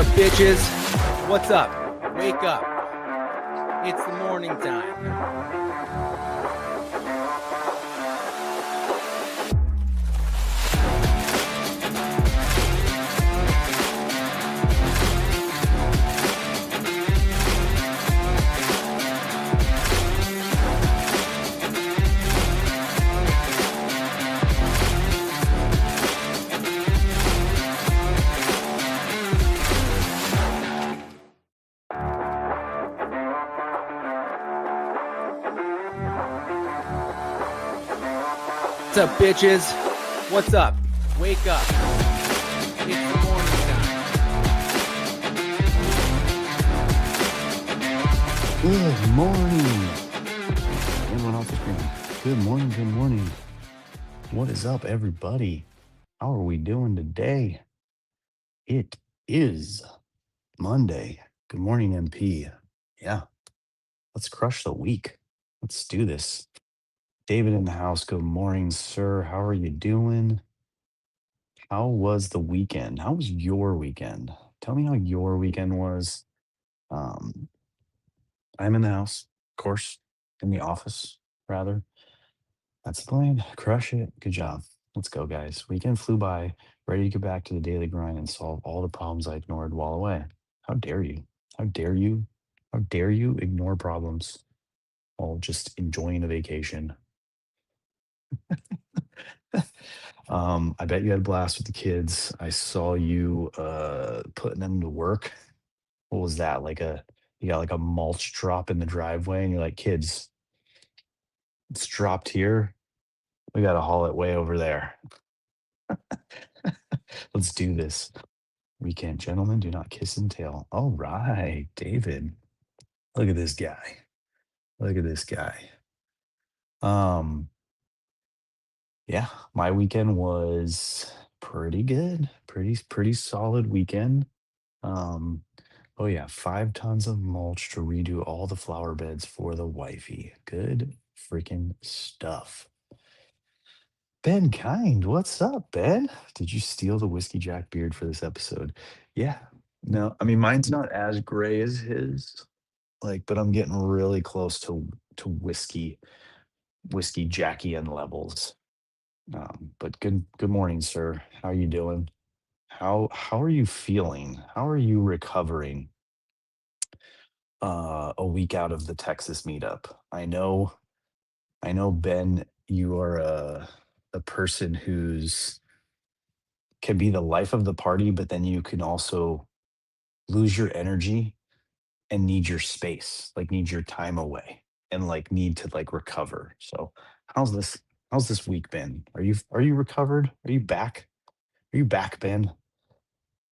What's up, bitches? What's up? Wake up. It's the morning time. What's up, bitches? What's up? Wake up. It's the morning time. Good morning. Everyone off the screen. Good morning. Good morning. What is up, everybody? How are we doing today? It is Monday. Good morning, MP. Yeah, let's crush the week. Let's do this. David in the house. Good morning, sir. How are you doing? How was the weekend? How was your weekend? Tell me how your weekend was. Um, I'm in the house, of course, in the office, rather. That's the plan. Crush it. Good job. Let's go, guys. Weekend flew by, ready to get back to the daily grind and solve all the problems I ignored while away. How dare you? How dare you? How dare you ignore problems while just enjoying a vacation? I bet you had a blast with the kids. I saw you putting them to work. What was that? You got like a mulch drop in the driveway, and you're like, kids, it's dropped here. We gotta haul it way over there. Let's do this. Weekend gentlemen do not kiss and tell. All right, David. Look at this guy. Look at this guy. Um, yeah, my weekend was pretty good. Pretty solid weekend. Um, oh yeah, 5 tons of mulch to redo all the flower beds for the wifey. Good freaking stuff. Ben Kind, what's up, Ben? Did you steal the Whiskey Jack beard for this episode? Yeah. No, I mean mine's not as gray as his, but I'm getting really close to whiskey Jackian levels. But good morning, sir. How are you doing? How are you feeling? How are you recovering? A week out of the Texas meetup. I know, Ben. You are a person who's can be the life of the party, but then you can also lose your energy and need your space, need your time away and need to recover. So how's this how's this week been? Are you recovered? Are you back? Are you back, Ben?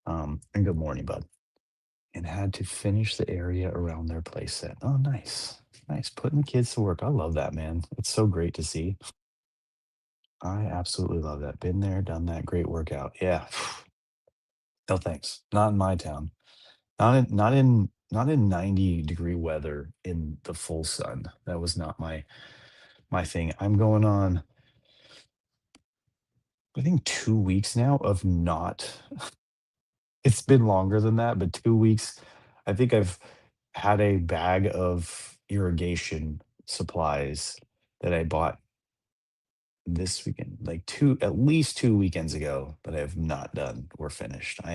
And good morning, bud. And had to finish the area around their place set. Oh, nice. Nice. Putting the kids to work. I love that, man. It's so great to see. I absolutely love that. Been there, done that. Great workout. Yeah. No thanks. Not in my town. Not in 90-degree weather in the full sun. That was not my thing. I'm going on, I think, 2 weeks now of not it's been longer than that, but 2 weeks. I think I've had a bag of irrigation supplies that I bought this weekend, at least 2 weekends ago, that I have not done or finished. I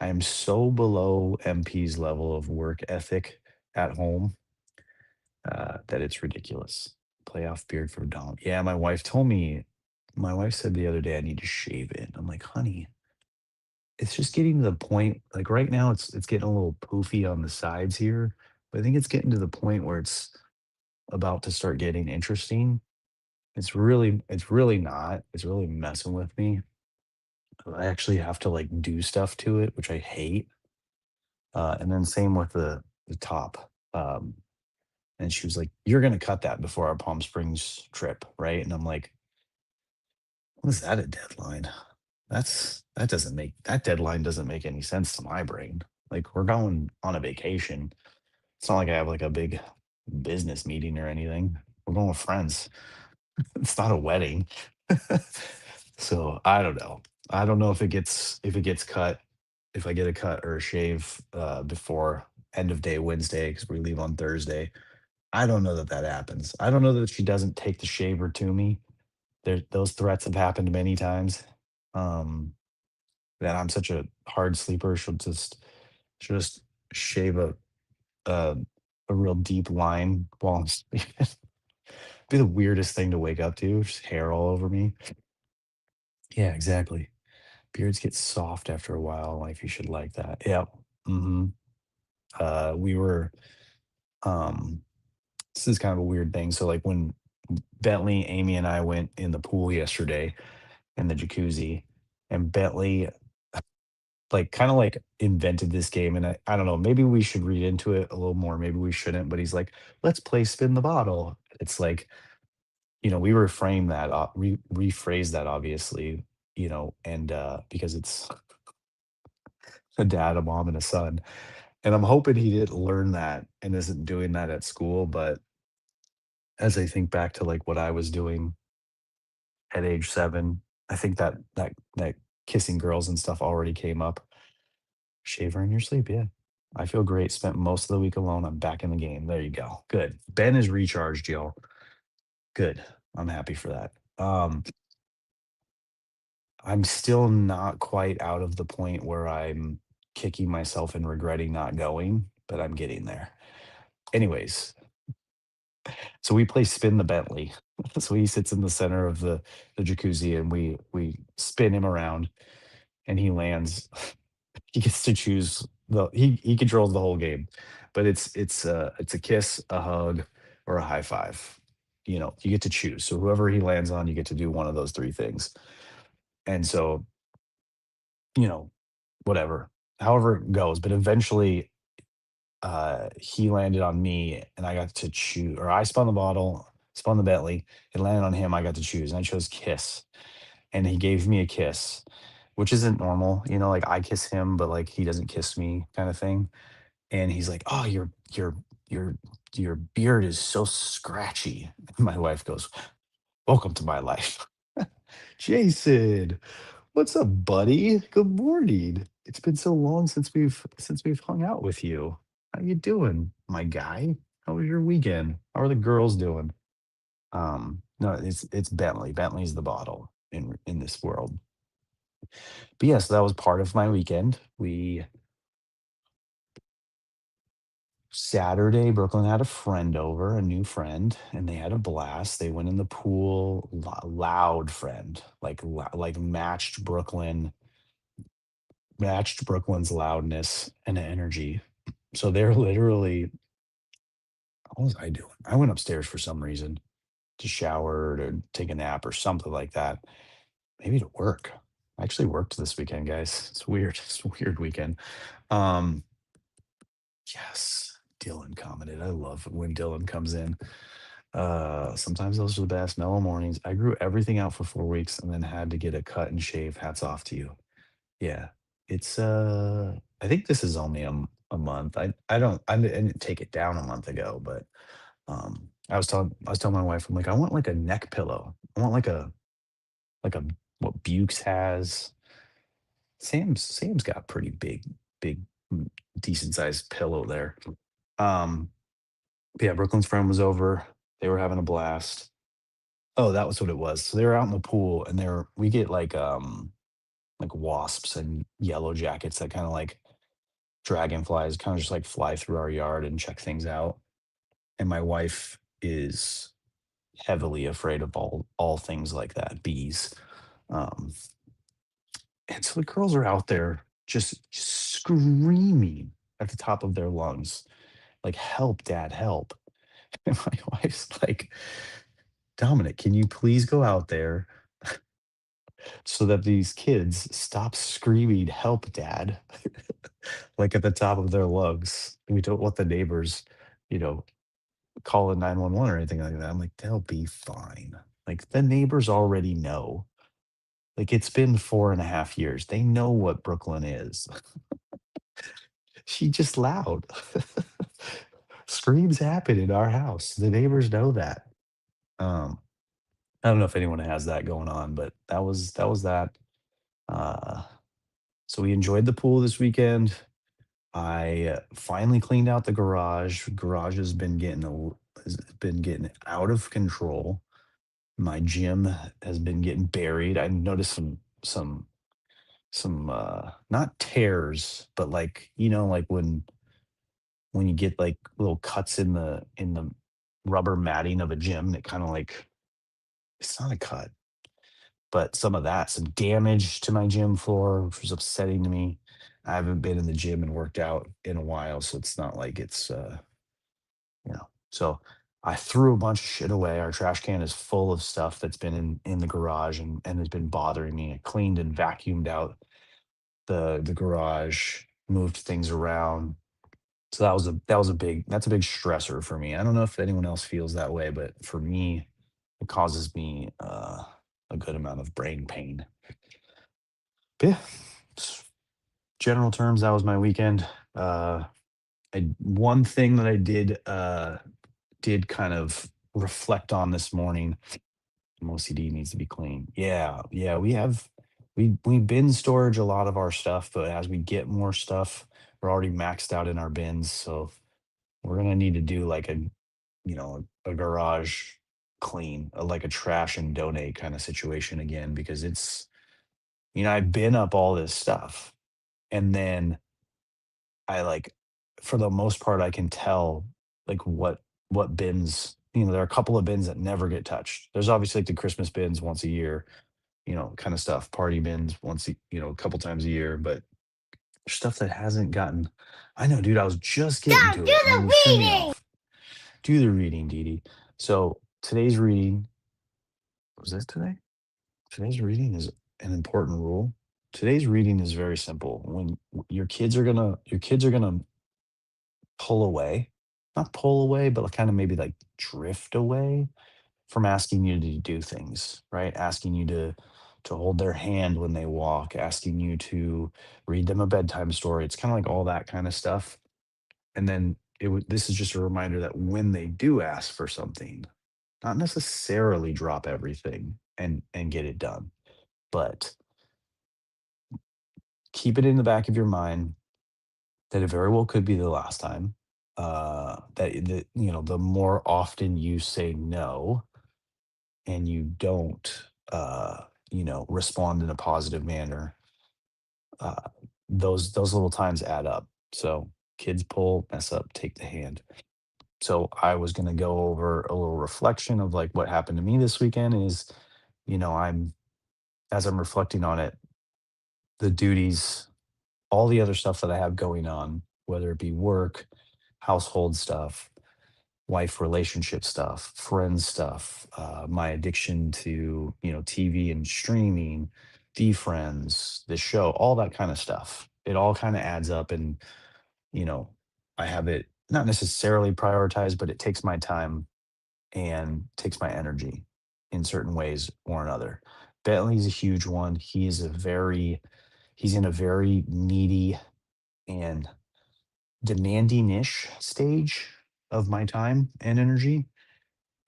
am so below MP's level of work ethic at home, that it's ridiculous. Playoff beard for Dom. Yeah, my wife said the other day I need to shave it. I'm like, honey, it's just getting to the point. Like right now, it's getting a little poofy on the sides here, but I think it's getting to the point where it's about to start getting interesting. It's really not. It's really messing with me. I actually have to do stuff to it, which I hate. And then same with the top. And she was like, "You're gonna cut that before our Palm Springs trip, right?" And I'm like, "What is that a deadline? That deadline doesn't make any sense to my brain. Like we're going on a vacation. It's not like I have a big business meeting or anything. We're going with friends. It's not a wedding." So I don't know. I don't know if it gets cut. if I get a cut or a shave before end of day Wednesday because we leave on Thursday. I don't know that that happens. I don't know that she doesn't take the shaver to me. Those threats have happened many times. Um, that I'm such a hard sleeper. She'll just shave a a real deep line while I'm sleeping. Be the weirdest thing to wake up to, just hair all over me. Yeah, exactly. Beards get soft after a while, like, you should like that. Yep. Mhm. We were, um this is kind of a weird thing, so, like, when Bentley, Amy, and I went in the pool yesterday in the jacuzzi, and Bentley, like, kinda, like, invented this game, and I don't know, maybe we should read into it a little more, maybe we shouldn't, but he's like, "Let's play spin the bottle." It's like, we reframe that, rephrase that obviously, and, because it's a dad, a mom, and a son, and I'm hoping he didn't learn that and isn't doing that at school, but as I think back to, like, what I was doing at age 7, I think that kissing girls and stuff already came up. Shaver in your sleep, yeah. I feel great, spent most of the week alone, I'm back in the game, there you go, good. Ben is recharged, y'all. Good, I'm happy for that. I'm still not quite out of the point where I'm kicking myself and regretting not going, but I'm getting there. Anyways, so we play spin the Bentley. So he sits in the center of the jacuzzi and we spin him around and he lands. He gets to choose he controls the whole game. But it's a kiss, a hug, or a high five. You get to choose. So whoever he lands on, you get to do one of those three things. And so, you know, whatever, however it goes. But eventually he landed on me and I got to choose, or I spun the bottle, spun the Bentley, it landed on him, I got to choose, and I chose kiss. And he gave me a kiss, which isn't normal, like I kiss him, but like he doesn't kiss me kind of thing. And he's like, "Oh, your your beard is so scratchy." My wife goes, "Welcome to my life." Jason, what's up, buddy? Good morning. It's been so long since we've hung out with you. How you doing, my guy? How was your weekend? How are the girls doing? No, it's Bentley. Bentley's the bottle in this world. But yes, that was part of my weekend. We Saturday, Brooklyn had a friend over, a new friend, and they had a blast. They went in the pool, loud friend, like matched Brooklyn's loudness and energy. So they're literally, what was I doing? I went upstairs for some reason to shower or to take a nap or something like that. Maybe to work. I actually worked this weekend, guys. It's weird. It's a weird weekend. Um, yes, Dylan commented. I love when Dylan comes in. Sometimes those are the best mellow mornings. I grew everything out for 4 weeks and then had to get a cut and shave. Hats off to you. Yeah. I think this is only a month. I didn't take it down a month ago, but I was telling my wife, I'm like, I want like a neck pillow. I want like a what Bukes has. Sam's got pretty big, mm, decent sized pillow there. Um, but yeah, Brooklyn's friend was over. They were having a blast. Oh, that was what it was. So they were out in the pool and we get like wasps and yellow jackets that kind of like dragonflies kind of just like fly through our yard and check things out. And my wife is heavily afraid of all things like that, bees. Um, and so the girls are out there just screaming at the top of their lungs, like, "Help, dad, help." And my wife's like, "Dominic, can you please go out there so that these kids stop screaming, 'Help, dad,' like at the top of their lungs. We don't want the neighbors, you know, calling 911 or anything like that." I'm like, "They'll be fine." Like the neighbors already know. Like it's been 4.5 years. They know what Brooklyn is. She just loud. Screams happen in our house. The neighbors know that. Um, I don't know if anyone has that going on, but that was that. Uh So we enjoyed the pool this weekend. I finally cleaned out the garage. Garage has been getting out of control. My gym has been getting buried. I noticed some not tears, but like like when you get like little cuts in the rubber matting of a gym, it kind of like it's not a cut, but some damage to my gym floor, which was upsetting to me. I haven't been in the gym and worked out in a while, so it's not like so I threw a bunch of shit away. Our trash can is full of stuff that's been in the garage and has been bothering me. I cleaned and vacuumed out the garage, moved things around. So that's a big stressor for me. I don't know if anyone else feels that way, but for me, it causes me a good amount of brain pain. But yeah, s- general terms, that was my weekend. One thing that I did kind of reflect on this morning. OCD needs to be clean. Yeah, yeah, we bin storage a lot of our stuff, but as we get more stuff, we're already maxed out in our bins, so we're gonna need to do like a garage clean, like a trash and donate kind of situation again because I bin up all this stuff and then I like for the most part I can tell like what bins, there are a couple of bins that never get touched. There's obviously like the Christmas bins once a year, kind of stuff, party bins a couple times a year, but stuff that hasn't gotten I know, dude, I was just getting Dad, to do it and then the you threw me reading. off. Do the reading, Dee Dee. So today's reading was this today? Today's reading is an important rule. Today's reading is very simple. When your kids are gonna pull away, not pull away, but kind of maybe like drift away from asking you to do things, right? Asking you to hold their hand when they walk, asking you to read them a bedtime story. It's kind of like all that kind of stuff. And then this is just a reminder that when they do ask for something, not necessarily drop everything and get it done, but keep it in the back of your mind that it very well could be the last time. The more often you say no and you don't, respond in a positive manner, uh, those little times add up. So kids pull, mess up, take the hand. So I was going to go over a little reflection of like what happened to me this weekend is, I'm as I'm reflecting on it, the duties, all the other stuff that I have going on, whether it be work, household stuff, wife relationship stuff, friends stuff, my addiction to, TV and streaming, friends, the show, all that kind of stuff. It all kind of adds up and, you know, I have it not necessarily prioritized, but it takes my time and takes my energy in certain ways or another. Bentley's a huge one. He's in a very needy and demanding-ish stage of my time and energy.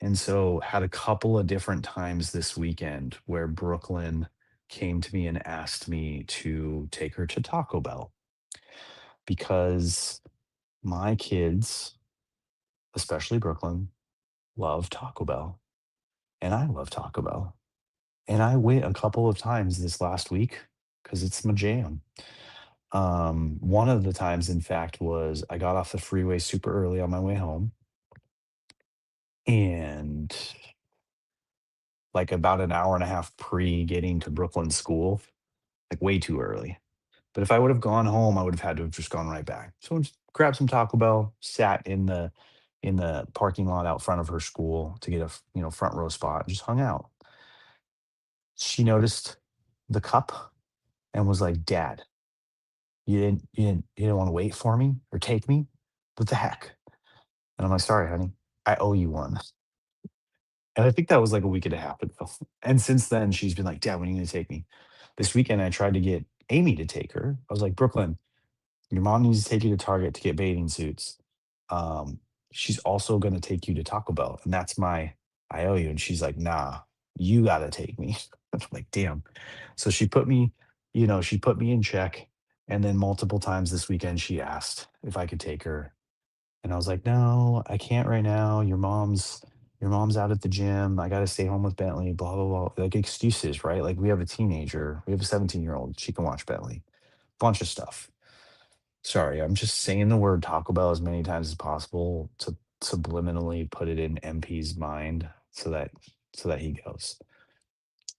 And so had a couple of different times this weekend where Brooklyn came to me and asked me to take her to Taco Bell because my kids, especially Brooklyn, love Taco Bell and I love Taco Bell. And I went a couple of times this last week because it's my jam. One of the times, in fact, was I got off the freeway super early on my way home and like about an hour and a half pre getting to Brooklyn school, like way too early. But if I would have gone home, I would have had to have just gone right back. So I just grabbed some Taco Bell, sat in the parking lot out front of her school to get a front row spot, just hung out. She noticed the cup and was like, "Dad, you didn't want to wait for me or take me? What the heck?" And I'm like, "Sorry, honey, I owe you one." And I think that was like a week and a half ago. And since then, she's been like, "Dad, when are you gonna take me?" This weekend, I tried to get Amy to take her. I was like, "Brooklyn, your mom needs to take you to Target to get bathing suits. Um, she's also gonna take you to Taco Bell, and that's my I owe you." And she's like, "Nah, you gotta take me." I'm like, damn. So she put me in check. And then multiple times this weekend, she asked if I could take her. And I was like, "No, I can't right now. Your mom's out at the gym. I gotta stay home with Bentley, blah, blah, blah." Like excuses, right? Like we have a teenager. We have a 17-year-old. She can watch Bentley. Bunch of stuff. Sorry, I'm just saying the word Taco Bell as many times as possible to subliminally put it in MP's mind so that he goes.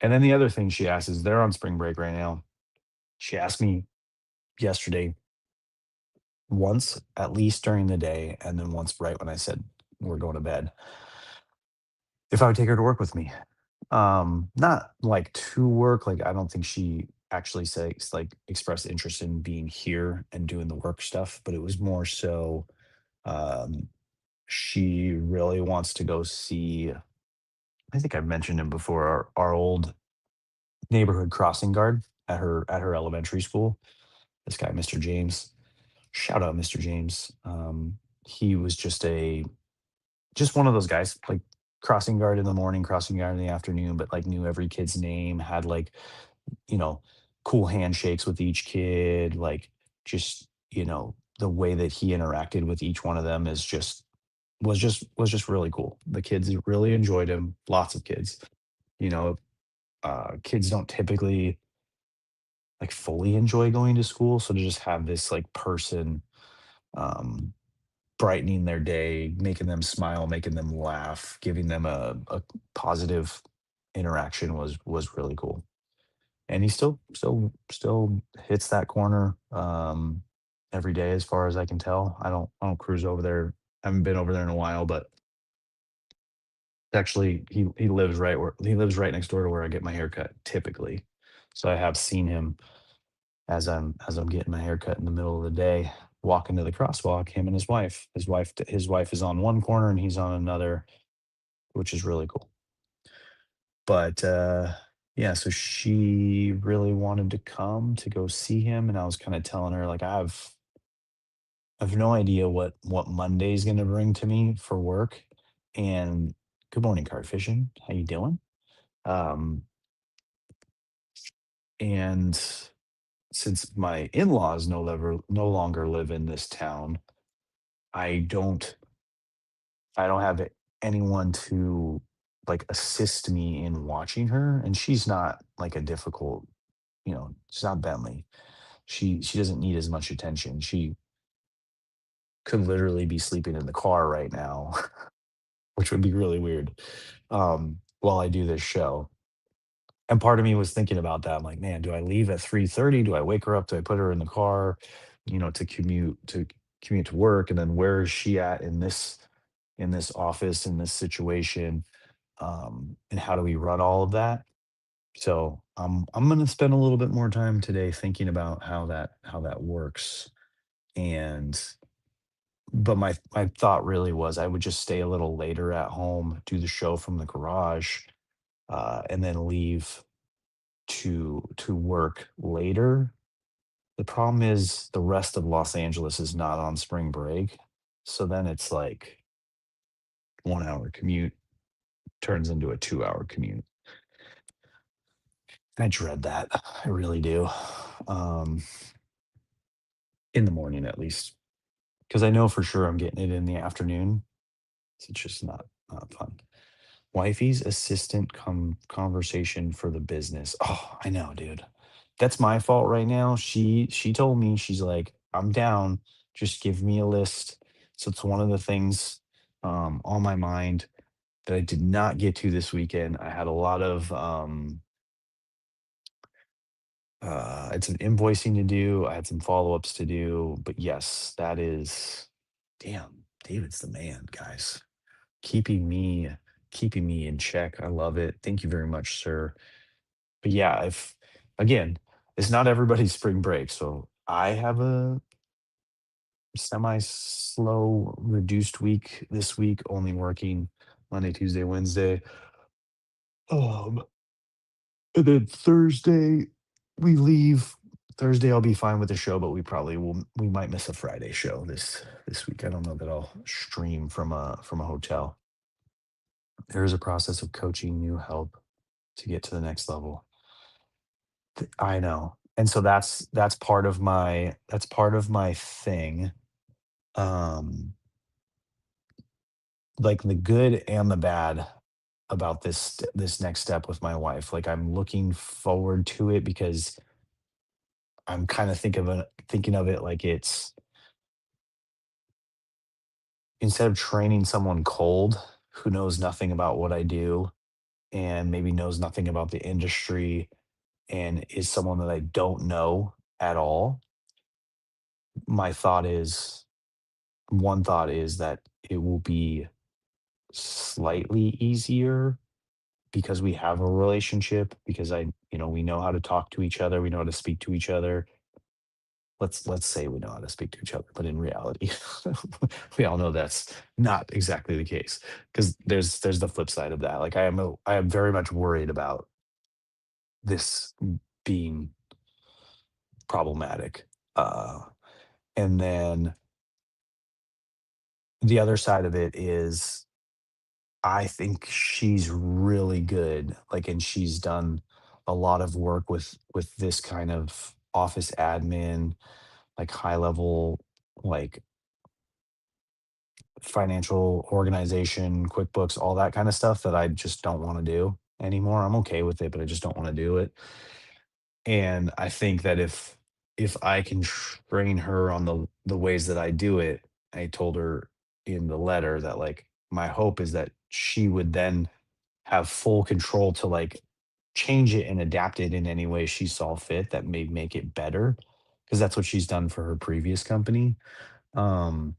And then the other thing she asked is they're on spring break right now. She asked me yesterday once at least during the day, and then once right when I said we're going to bed, if I would take her to work with me. Not like to work, like I don't think she actually says like expressed interest in being here and doing the work stuff, but it was more so um she really wants to go see, I think I've mentioned him before, our old neighborhood crossing guard at her elementary school. This guy, Mr. James. Shout out Mr. James. He was just one of those guys, like crossing guard in the morning, crossing guard in the afternoon, but like knew every kid's name, had like, you know, cool handshakes with each kid, like just, the way that he interacted with each one of them is just was just really cool. The kids really enjoyed him, lots of kids. You know, kids don't typically like fully enjoy going to school, so to just have this like person um brightening their day, making them smile, making them laugh, giving them a positive interaction was really cool. And he still hits that corner every day as far as I can tell. I don't cruise over there. I haven't been over there in a while, but actually he lives right next door to where I get my hair cut typically. So I have seen him as I'm getting my hair cut in the middle of the day, walking to the crosswalk, him and his wife. His wife is on one corner and he's on another, which is really cool. But yeah, so she really wanted to come to go see him, and I was kind of telling her like I've no idea what Monday's gonna bring to me for work. And good morning, card fishing. How you doing? Um, and since my in-laws no longer live in this town, I don't I don't have anyone to like assist me in watching her. And she's not like a difficult, she's not Bentley. She doesn't need as much attention. She could literally be sleeping in the car right now, which would be really weird. While I do this show. And part of me was thinking about that. I'm like, man, do I leave at 3:30? Do I wake her up? Do I put her in the car, to commute to work? And then where is she at in this office, in this situation? And how do we run all of that? So I'm gonna spend a little bit more time today thinking about how that works. And but my thought really was I would just stay a little later at home, do the show from the garage, and then leave to work later. The problem is the rest of Los Angeles is not on spring break. So then it's like 1 hour commute turns into a 2 hour commute. I dread that. I really do. Um, in the morning at least. Because I know for sure I'm getting it in the afternoon. So it's just not fun. Wifey's assistant conversation for the business. Oh, I know, dude. That's my fault right now. She told me, she's like, "I'm down. Just give me a list." So it's one of the things on my mind that I did not get to this weekend. I had a lot of it's an invoicing to do. I had some follow-ups to do, but yes, that is damn, David's the man, guys. Keeping me keeping me in check. I love it. Thank you very much, sir. But yeah, if again, it's not everybody's spring break. So I have a semi slow reduced week this week, only working Monday, Tuesday, Wednesday. Um, and then Thursday we leave. Thursday I'll be fine with the show, but we might miss a Friday show this week. I don't know that I'll stream from a hotel. There is a process of coaching new help to get to the next level. I know. And so that's part of my thing. Um, like the good and the bad about this next step with my wife. Like I'm looking forward to it because I'm kind of thinking of it like it's instead of training someone cold who knows nothing about what I do and maybe knows nothing about the industry and is someone that I don't know at all, my thought is one thought is that it will be slightly easier because we have a relationship, because we know how to talk to each other, we know how to speak to each other. Let's say we know how to speak to each other, but in reality, we all know that's not exactly the case. Because there's the flip side of that. Like I am very much worried about this being problematic. And then the other side of it is I think she's really good, like, and she's done a lot of work with this kind of office admin, like high level, like financial organization, QuickBooks, all that kind of stuff that I just don't want to do anymore. I'm okay with it, but I just don't want to do it. And I think that if I can train her on the ways that I do it, I told her in the letter that like my hope is that she would then have full control to like change it and adapt it in any way she saw fit that may make it better because that's what she's done for her previous company. Um,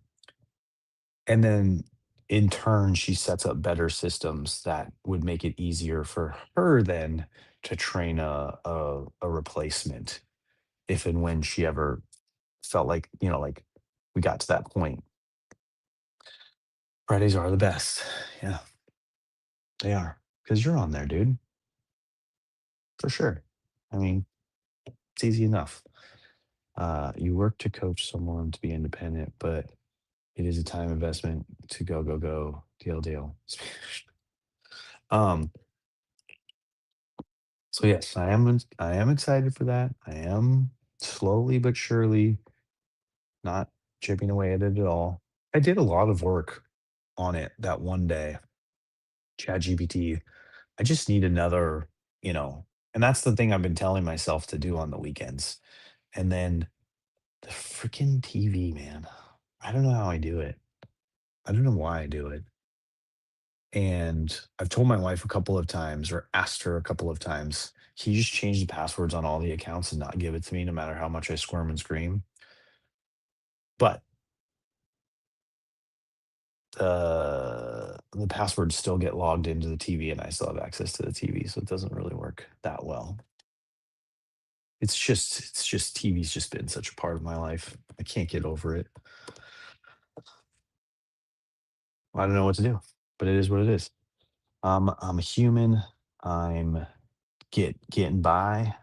and then in turn, she sets up better systems that would make it easier for her then to train a replacement if and when she ever felt like, like we got to that point. Fridays are the best. Yeah, they are. Because you're on there, dude, for sure. I mean, it's easy enough. You work to coach someone to be independent, but it is a time investment to go, go, go, deal, deal. um, so yes, I am excited for that. I am slowly but surely not chipping away at it at all. I did a lot of work on it that one day. ChatGPT. I just need another, you know, and that's the thing I've been telling myself to do on the weekends. And then the freaking TV, man. I don't know how I do it. I don't know why I do it. And I've told my wife a couple of times or asked her a couple of times, can you just change the passwords on all the accounts and not give it to me no matter how much I squirm and scream? But the passwords still get logged into the TV and I still have access to the TV, so it doesn't really work that well. It's just TV's just been such a part of my life. I can't get over it. I don't know what to do, but it is what it is. I'm a human. I'm getting by.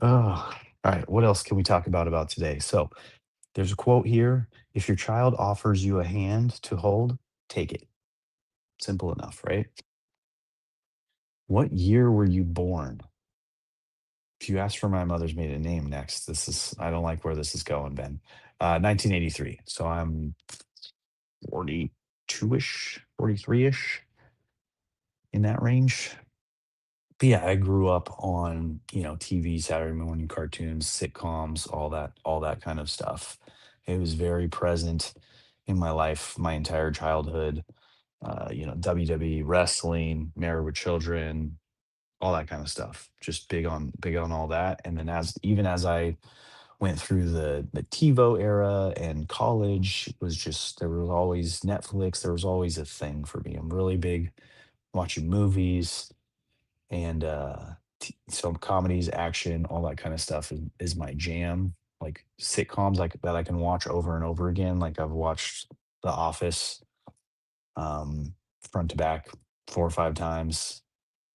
Oh, all right. What else can we talk about today? So there's a quote here. If your child offers you a hand to hold, take it. Simple enough, right? What year were you born? If you ask for my mother's maiden name next, I don't like where this is going, Ben. 1983. So I'm 42-ish, 43-ish in that range. But yeah, I grew up on, TV, Saturday morning cartoons, sitcoms, all that kind of stuff. It was very present in my life, my entire childhood. WWE wrestling, Married with Children, all that kind of stuff. Just big on all that. And then as I went through the TiVo era and college, it was just there was always Netflix. There was always a thing for me. I'm really big watching movies and some comedies, action, all that kind of stuff is my jam. Like sitcoms like that I can watch over and over again. Like I've watched The Office um, front to back 4 or 5 times.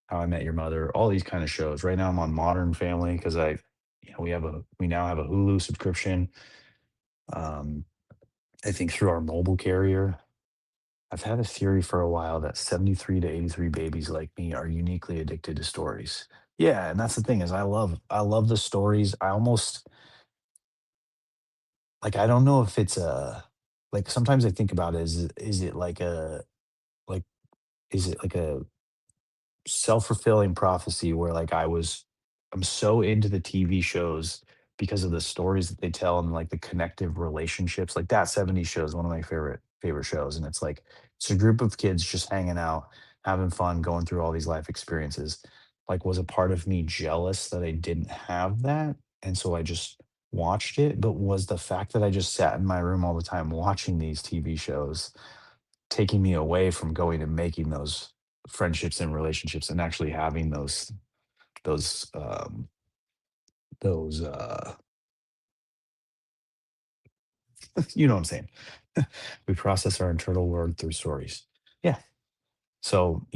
How I Met Your Mother, all these kind of shows. Right now I'm on Modern Family because we now have a Hulu subscription. Um, I think through our mobile carrier. I've had a theory for a while that 73 to 83 babies like me are uniquely addicted to stories. Yeah, and that's the thing is I love the stories. I almost like I don't know if it's a like sometimes I think about it, is it like a like is it like a self-fulfilling prophecy where like I'm so into the TV shows because of the stories that they tell and like the connective relationships. Like that 70s show is one of my favorite shows. And it's like it's a group of kids just hanging out, having fun, going through all these life experiences. Like was a part of me jealous that I didn't have that? And so I just watched it, but was the fact that I just sat in my room all the time watching these TV shows taking me away from going and making those friendships and relationships and actually having those those you know what I'm saying. We process our internal world through stories. Yeah. So,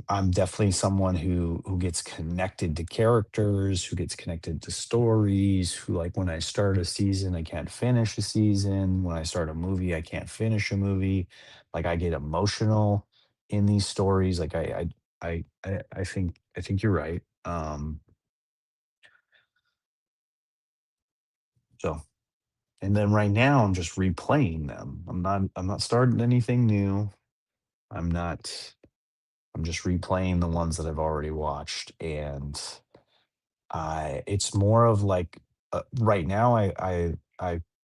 I'm definitely someone who gets connected to characters, who gets connected to stories, who like when I start a season, I can't finish a season. When I start a movie, I can't finish a movie. Like I get emotional in these stories. Like I think you're right. So and then right now I'm just replaying them. I'm not starting anything new. I'm not I'm just replaying the ones that I've already watched, and I it's more of like, right now, I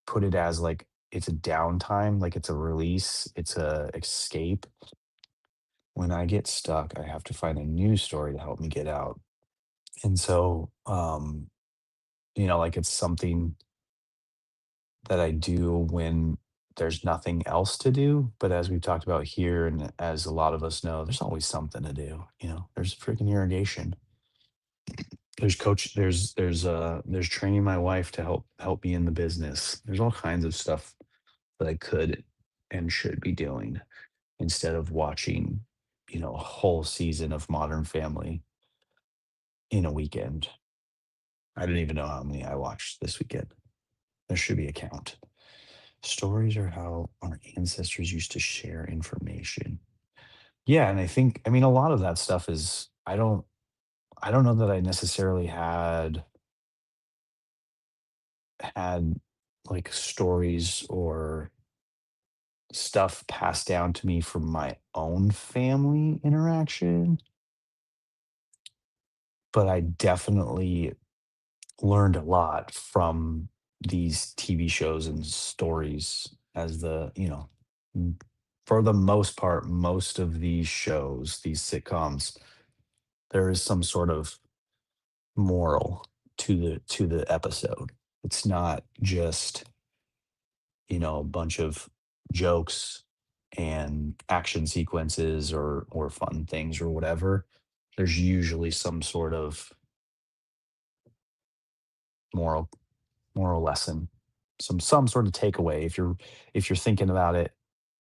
put it as, like, it's a downtime, like, it's a release, it's a escape. When I get stuck, I have to find a new story to help me get out, and so, like, it's something that I do when there's nothing else to do, but as we've talked about here, and as a lot of us know, there's always something to do, There's freaking irrigation. There's training my wife to help me in the business. There's all kinds of stuff that I could and should be doing instead of watching, a whole season of Modern Family in a weekend. I don't even know how many I watched this weekend. There should be a count. Stories are how our ancestors used to share information. Yeah, and I mean, a lot of that stuff is I don't know that I necessarily had like stories or stuff passed down to me from my own family interaction, but I definitely learned a lot from these TV shows and stories as for the most part, most of these shows, these sitcoms, there is some sort of moral to the episode. It's not just a bunch of jokes and action sequences or fun things or whatever. There's usually some sort of moral moral lesson, some sort of takeaway if you're thinking about it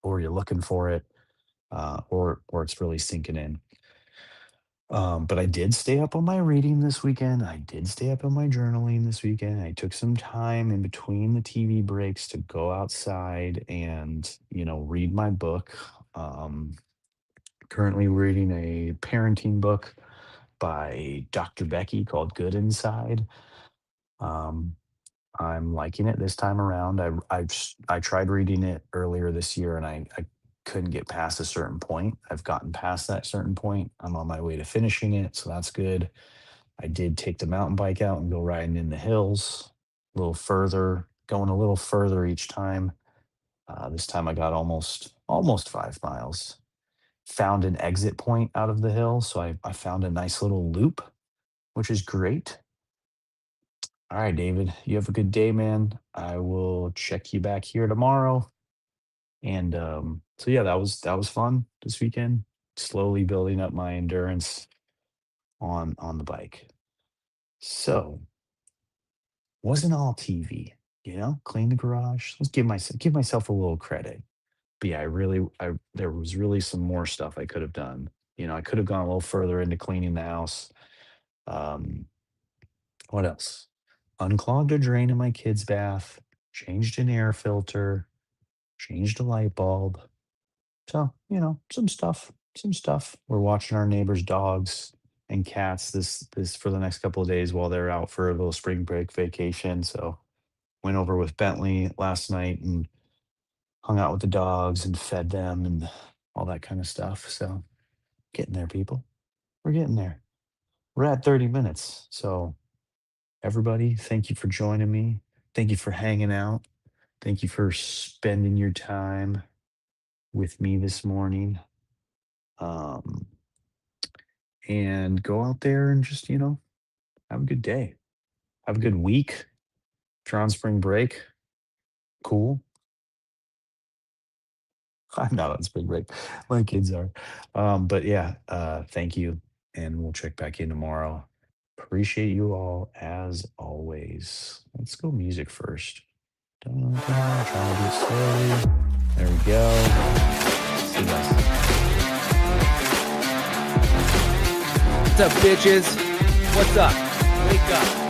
or you're looking for it, or it's really sinking in. But I did stay up on my reading this weekend. I did stay up on my journaling this weekend. I took some time in between the TV breaks to go outside and, read my book. Um, Currently reading a parenting book by Dr. Becky called Good Inside. Um, I'm liking it this time around. I tried reading it earlier this year and I couldn't get past a certain point. I've gotten past that certain point. I'm on my way to finishing it, so that's good. I did take the mountain bike out and go riding in the hills going a little further each time. This time I got almost 5 miles. Found an exit point out of the hill, so I found a nice little loop, which is great. All right, David, you have a good day, man. I will check you back here tomorrow. And so yeah, that was fun this weekend. Slowly building up my endurance on the bike. So wasn't all TV, clean the garage. Let's give myself a little credit. But yeah, I there was really some more stuff I could have done. I could have gone a little further into cleaning the house. Um, what else? Unclogged a drain in my kid's bath, changed an air filter, changed a light bulb. So, some stuff, some stuff. We're watching our neighbors' dogs and cats this for the next couple of days while they're out for a little spring break vacation. So went over with Bentley last night and hung out with the dogs and fed them and all that kind of stuff. So getting there, people. We're getting there. We're at 30 minutes. So everybody, thank you for joining me. Thank you for hanging out. Thank you for spending your time with me this morning. Um, and go out there and just, have a good day. Have a good week. If you're on spring break, cool. I'm not on spring break. My kids are. But yeah, thank you. And we'll check back in tomorrow. Appreciate you all as always. Let's go music first. Dun, dun, trying to do it slowly. There we go. See you guys. What's up, bitches? What's up? Wake up.